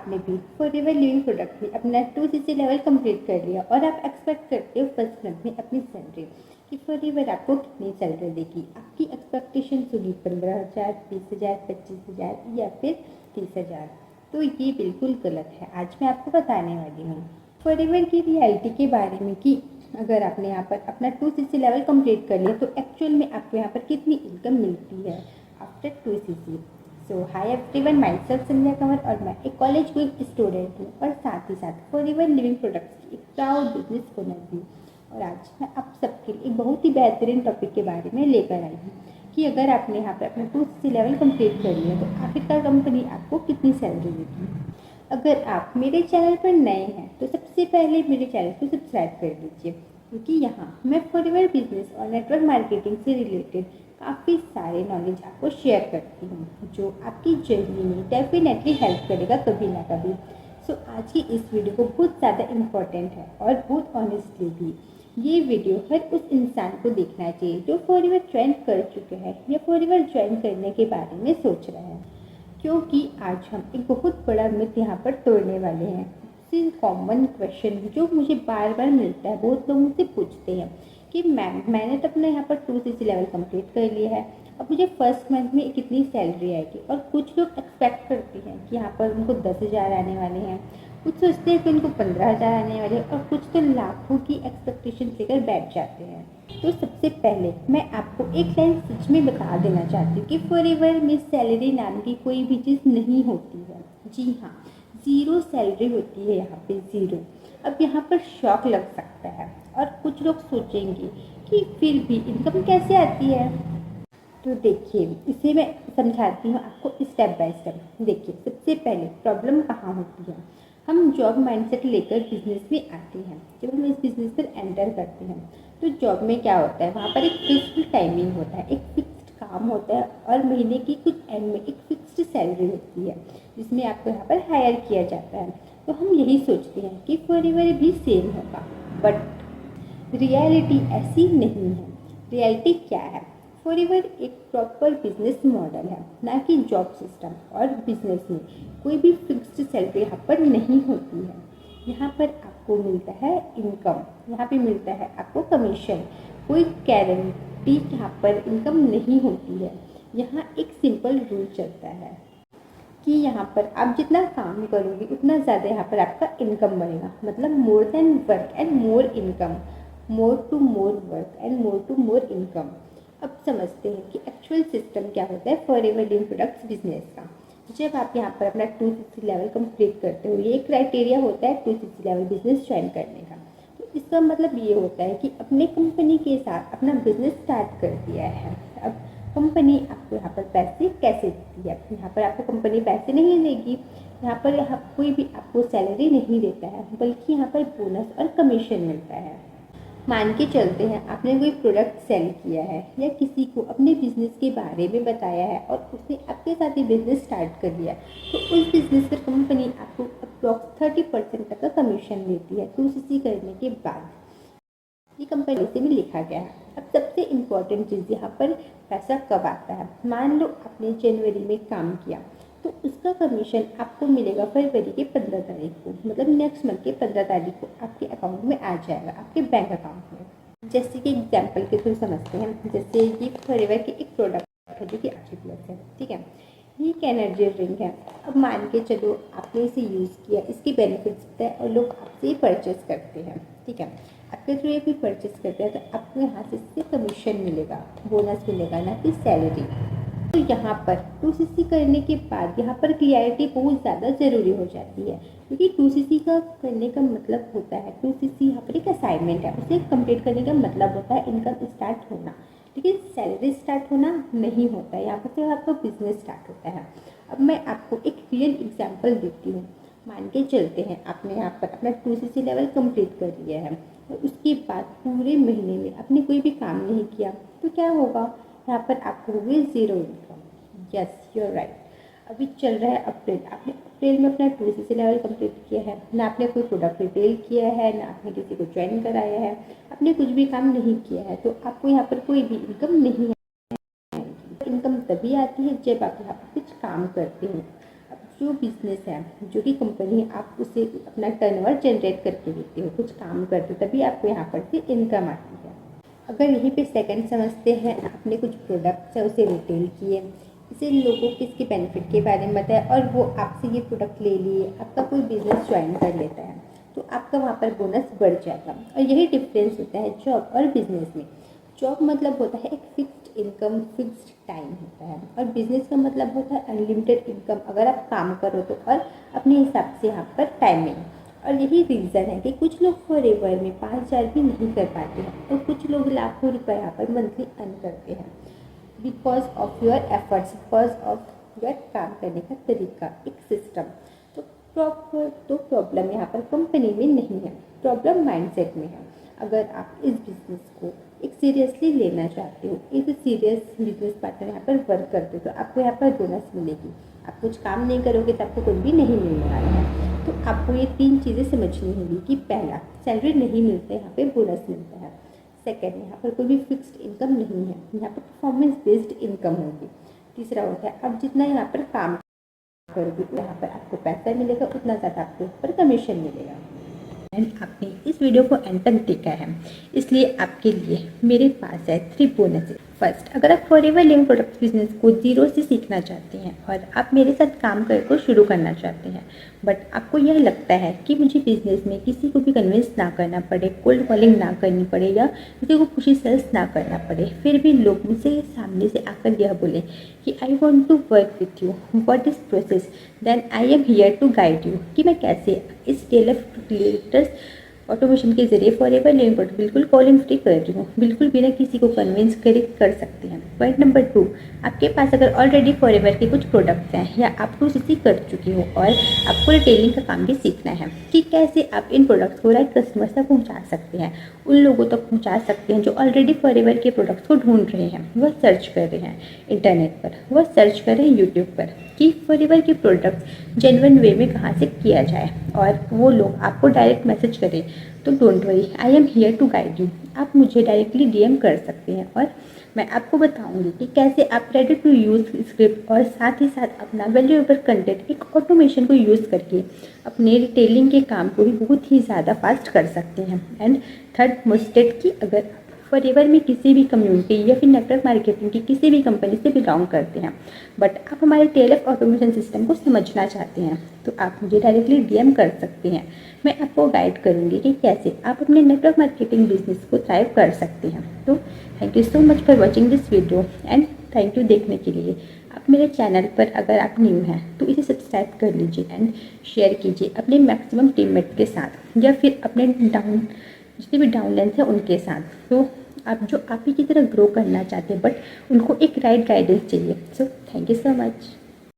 आपने भी forever Living product में अपना 2CC लेवल कंप्लीट कर लिया और आप एक्सपेक्ट करते हो फर्स्ट मंथ में अपनी सैलरी कि फॉरएवर आपको कितनी सैलरी देगी। आपकी एक्सपेक्टेशन होगी 15,000, 20,000, 25,000 या फिर 30,000। तो ये बिल्कुल गलत है। आज मैं आपको बताने वाली हूँ फॉरएवर की रियलिटी के बारे में कि अगर आपने यहाँ पर अपना 2CC लेवल कंप्लीट कर लिया तो एक्चुअल में आपको यहाँ पर कितनी इनकम मिलती है after 2CC। So hi everyone, myself Sandhya Kanwar और मैं एक कॉलेज गोइंग स्टूडेंट हूँ और साथ ही साथ फॉरएवर लिविंग प्रोडक्ट्स की एक प्राउड बिजनेस ओनर भी। और आज मैं आप सबके लिए एक बहुत ही बेहतरीन टॉपिक के बारे में लेकर आई हूँ कि अगर आपने यहाँ पर अपना 2CC लेवल कंप्लीट कर लिया तो आखिरकार कंपनी आपको कितनी सैलरी देगी। अगर आप मेरे चैनल पर नए हैं तो सबसे पहले मेरे चैनल को सब्सक्राइब कर लीजिए, क्योंकि यहाँ मैं फॉरएवर बिजनेस और नेटवर्क मार्केटिंग से रिलेटेड काफ़ी सारे नॉलेज आपको शेयर करती हूँ जो आपकी जर्नी में डेफिनेटली हेल्प करेगा कभी ना कभी। सो आज की इस वीडियो को बहुत ज़्यादा इम्पोर्टेंट है और बहुत ऑनेस्टली भी ये वीडियो हर उस इंसान को देखना चाहिए जो फॉरएवर ज्वाइन कर चुके हैं या फॉरएवर ज्वाइन करने के बारे में सोच रहे हैं, क्योंकि आज हम एक बहुत बड़ा मिथ यहाँ पर तोड़ने वाले हैं। कॉमन क्वेश्चन जो मुझे बार बार मिलता है, बहुत लोग मुझसे पूछते हैं कि मैम मैंने तो अपना यहाँ पर 2CC लेवल कंप्लीट कर लिया है, अब मुझे फर्स्ट मंथ में कितनी सैलरी आएगी। और कुछ लोग एक्सपेक्ट करते हैं कि यहाँ पर उनको 10,000 आने वाले हैं, कुछ सोचते हैं कि उनको 15,000 आने वाले हैं और कुछ तो लाखों की एक्सपेक्टेशन लेकर बैठ जाते हैं। तो सबसे पहले मैं आपको एक लाइन सच में बता देना चाहती हूँ कि फॉरएवर में सैलरी नाम की कोई भी चीज़ नहीं होती है। जी हाँ, ज़ीरो सैलरी होती है यहाँ पे, ज़ीरो। अब यहाँ पर शॉक लग सकता है और कुछ लोग सोचेंगे कि फिर भी इनकम कैसे आती है। तो देखिए, इसे मैं समझाती हूँ आपको स्टेप बाय स्टेप। देखिए, सबसे पहले प्रॉब्लम कहाँ होती है। हम जॉब माइंडसेट लेकर बिजनेस में आते हैं। जब हम इस बिजनेस पर एंटर करते हैं तो जॉब में क्या होता है, वहाँ पर एक फिक्स्ड टाइमिंग होता है, एक फिक्स्ड काम होता है और महीने की कुछ एंड में एक फिक्स्ड सैलरी होती है जिसमें आपको यहाँ पर हायर किया जाता है। तो हम यही सोचते हैं कि फॉरएवर भी सेम होगा, बट रियलिटी ऐसी नहीं है। रियलिटी क्या है, फॉरएवर एक प्रॉपर बिजनेस मॉडल है, ना कि जॉब सिस्टम। और बिजनेस में कोई भी फिक्स्ड सैलरी यहाँ पर नहीं होती है। यहाँ पर आपको मिलता है इनकम, यहाँ पे मिलता है आपको कमीशन। कोई गारंटी यहाँ पर इनकम नहीं होती है। यहाँ एक सिंपल रूल चलता है कि यहाँ पर आप जितना काम करोगे उतना ज़्यादा यहाँ पर आपका इनकम बढ़ेगा। मतलब more than work and more income, more to more work and more to more income. अब समझते हैं कि एक्चुअल सिस्टम क्या होता है फॉरएवर लिविंग प्रोडक्ट्स बिजनेस का। जब आप यहाँ पर अपना 2CC लेवल कंप्लीट करते हो, ये क्राइटेरिया होता है 2CC लेवल बिजनेस ज्वाइन करने का। तो इसका मतलब ये होता है कि अपने कंपनी के साथ अपना बिजनेस स्टार्ट कर दिया है। अब कंपनी आपको यहाँ पर पैसे कैसे देती है। यहाँ पर आपको कंपनी पैसे नहीं देगी, यहाँ पर कोई भी आपको सैलरी नहीं देता है, बल्कि यहाँ पर बोनस और कमीशन मिलता है। मान के चलते हैं आपने कोई प्रोडक्ट सेल किया है या किसी को अपने बिजनेस के बारे में बताया है और उसने आपके साथ ही बिजनेस स्टार्ट कर लिया, तो उस बिजनेस पर कंपनी आपको अप्रॉक्स 30% तक का कमीशन देती है 2CC करने के बाद। ये कंपनी से भी लिखा गया है। अब सबसे इम्पॉर्टेंट चीज़ यहाँ पर पैसा कब आता है। मान लो आपने जनवरी में काम किया तो उसका कमीशन आपको मिलेगा फरवरी के 15 तारीख को, मतलब नेक्स्ट मंथ के 15 तारीख को आपके अकाउंट में आ जाएगा, आपके बैंक अकाउंट में। जैसे कि एग्जाम्पल के थ्रू समझते हैं, जैसे ये फॉरएवर की एक प्रोडक्ट है जो कि Achi+ है, ठीक है। ये एक एनर्जी ड्रिंक है। अब मान के चलो आपने इसे यूज़ किया, इसके बेनिफिट्स होते हैं और लोग आपसे परचेस करते हैं, ठीक है। आपके थ्रू ये भी परचेस करते हैं तो आपको यहाँ से इससे कमीशन मिलेगा, बोनस मिलेगा, ना कि सैलरी। तो यहाँ पर 2CC करने के बाद यहाँ पर क्लियरिटी बहुत ज़्यादा ज़रूरी हो जाती है, क्योंकि 2CC का करने का मतलब होता है 2CC यहाँ पर एक असाइनमेंट है, उसे कंप्लीट करने का मतलब होता है इनकम स्टार्ट होना, लेकिन सैलरी स्टार्ट होना नहीं होता है। यहाँ पर सिर्फ आपका बिजनेस स्टार्ट होता है। अब मैं आपको एक रियल एग्जाम्पल देती हूँ। मान के चलते हैं आपने यहाँ पर अपना 2CC लेवल कंप्लीट कर लिया है और उसके बाद पूरे महीने में आपने कोई भी काम नहीं किया, तो क्या होगा, यहाँ पर आपको होगी zero income. Yes, you're right. अभी चल रहा है अप्रैल, आपने अप्रैल में अपना 2CC लेवल कंप्लीट किया है, ना आपने कोई प्रोडक्ट रिटेल किया है, ना आपने किसी को ज्वाइन कराया है, आपने कुछ भी काम नहीं किया है, तो आपको यहाँ पर कोई भी इनकम नहीं आएगी। इनकम तभी आती है जब आप यहाँ पर कुछ काम करते हैं। अब जो बिजनेस है, जो कि कंपनी है, आप उसे अपना टर्नओवर जनरेट करके देते हो, कुछ काम करते हो, तभी आपको यहाँ पर से इनकम आती है। अगर यहीं पे सेकंड समझते हैं, आपने कुछ प्रोडक्ट्स है उसे रिटेल किए, इसे लोगों को इसके बेनिफिट के बारे में बताया और वो आपसे ये प्रोडक्ट ले लिए, आपका कोई बिजनेस ज्वाइन कर लेता है, तो आपका वहाँ पर बोनस बढ़ जाएगा। और यही डिफरेंस होता है जॉब और बिजनेस में। जॉब मतलब होता है एक फिक्स्ड इनकम, फिक्स्ड टाइम होता है, और बिजनेस का मतलब होता है अनलिमिटेड इनकम, अगर आप काम करो तो, और अपने हिसाब से यहाँ पर टाइमिंग। और यही रीज़न है कि कुछ लोग फॉरएवर में 5,000 भी नहीं कर पाते हैं और कुछ लोग लाखों रुपए यहाँ पर मंथली अर्न करते हैं, because of your efforts, because of your काम करने का तरीका, एक सिस्टम। तो प्रॉब्लम यहाँ पर कंपनी में नहीं है, प्रॉब्लम माइंडसेट में है। अगर आप इस बिज़नेस को एक सीरियसली लेना चाहते हो, एक सीरियस बिजनेस पार्टनर यहाँ पर वर्क करते हो, तो आपको यहाँ पर बोनस मिलेगी। आप कुछ काम नहीं करोगे तो आपको कुछ भी नहीं मिलने वाला है। तो आपको ये 3 चीज़ें समझनी होगी कि पहला, सैलरी नहीं मिलता है, यहाँ पे बोनस मिलता है। सेकेंड, यहाँ पर कोई भी फिक्स्ड इनकम नहीं है, यहाँ पर परफॉर्मेंस बेस्ड इनकम होगी। तीसरा होता है, आप जितना यहाँ पर काम करोगे यहाँ पर आपको पैसा मिलेगा, उतना ज़्यादा आपको ऊपर कमीशन मिलेगा। एंड आपने इस वीडियो को एंड तक देखा है, इसलिए आपके लिए मेरे पास है 3 बोनसेस। फर्स्ट, अगर आप फॉरएवर लिविंग प्रोडक्ट बिजनेस को जीरो से सीखना चाहते हैं और आप मेरे साथ काम करके शुरू करना चाहते हैं, बट आपको यह लगता है कि मुझे बिजनेस में किसी को भी कन्विंस ना करना पड़े, कोल्ड कॉलिंग ना करनी पड़े, या किसी को खुशी सेल्स ना करना पड़े, फिर भी लोग मुझसे सामने से आकर यह बोले कि I want to work with you, what is process, then I am here to guide you, कि मैं कैसे इस टेलर ऑटोमेशन के जरिए फॉरएवर लिविंग प्रोडक्ट बिल्कुल कॉलिंग फ्री कर रही हूँ, बिल्कुल बिना किसी को कन्विंस कर सकते हैं। पॉइंट नंबर 2, आपके पास अगर ऑलरेडी फॉरएवर के कुछ प्रोडक्ट्स हैं या आप तो उसी कर चुकी हो और आपको रिटेलिंग का काम भी सीखना है कि कैसे आप इन प्रोडक्ट्स को राइट कस्टमर तक पहुँचा सकते हैं, उन लोगों तक पहुँचा सकते हैं जो ऑलरेडी फॉरएवर के प्रोडक्ट्स को ढूंढ रहे हैं, वह सर्च कर रहे हैं इंटरनेट पर, वह सर्च कर रहे हैं यूट्यूब पर कि फॉरएवर के प्रोडक्ट्स जेन्युइन वे में कहाँ से किया जाए, और वो लोग आपको डायरेक्ट मैसेज करें, तो don't worry, I am here to guide you. आप मुझे डायरेक्टली डीएम कर सकते हैं और मैं आपको बताऊंगी कि कैसे आप रेडी टू यूज़ स्क्रिप्ट और साथ ही साथ अपना वैल्यूएबल कंटेंट एक ऑटोमेशन को यूज़ करके अपने रिटेलिंग के काम को भी बहुत ही ज़्यादा फास्ट कर सकते हैं। एंड थर्ड मोस्टेट की, अगर फॉरएवर में किसी भी कम्युनिटी या फिर नेटवर्क मार्केटिंग की किसी भी कंपनी से बिलोंग करते हैं, बट आप हमारे टेलर ऑटोमेशन सिस्टम को समझना चाहते हैं, तो आप मुझे डायरेक्टली डीएम कर सकते हैं। मैं आपको गाइड करूंगी कि कैसे आप अपने नेटवर्क मार्केटिंग बिजनेस को थ्राइव कर सकते हैं। तो thank you so much for watching this video and thank you देखने के लिए। आप मेरे चैनल पर अगर आप न्यू हैं तो इसे सब्सक्राइब कर लीजिए एंड शेयर कीजिए अपने मैक्सिमम टीममेट के साथ या फिर अपने जितने भी डाउनलाइंस हैं उनके साथ। तो आप ही की तरह ग्रो करना चाहते हैं बट उनको एक राइट गाइडेंस चाहिए। So thank you so much.